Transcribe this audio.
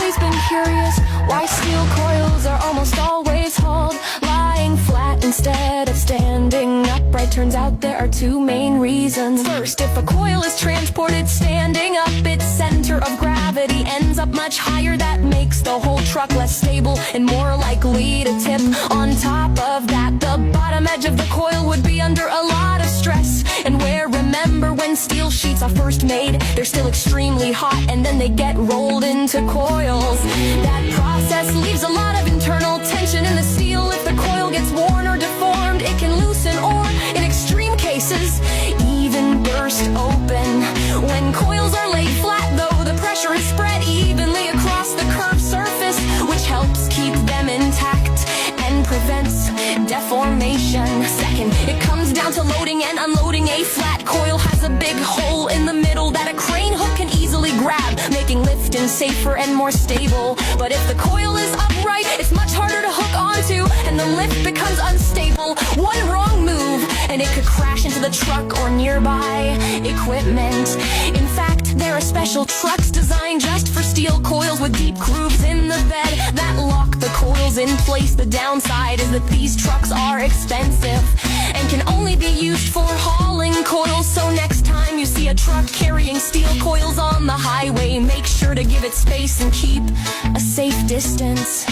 always been curious why steel coils are almost always hauled lying flat instead of standing upright. Turns out there are two main reasons. First, if a coil is transported standing up, its center of gravity ends up much higher. That makes the whole truck less stable and more likely to tip. On top of that, the bottom edge of the coil would be under a lot of stress. And remember when steel sheets are first made, they're still extremely hot, and then they get rolled into coils. That process leaves a lot of internal tension in the steel. If the coil gets worn or deformed, it can loosen or, in extreme cases, even burst open. When coils are laid flat, though, the pressure is spread evenly across the curved surface, which helps keep them intact and prevents deformation. Second, it comes down to loading and unloading. A flat coil has a big hole in the middle that a crane hook can easily grab, making lifting safer and more stable. But if the coil is upright, it's much harder to hook onto, and the lift becomes unstable. One wrong move, and it could crash into the truck or nearby equipment. In fact, there are special trucks designed just for steel coils with deep grooves in the bed that lock the coils in place. The downside is that these trucks are expensive and can only be used for hauling coils. So next time you see a truck carrying steel coils on the highway, make sure to give it space and keep a safe distance.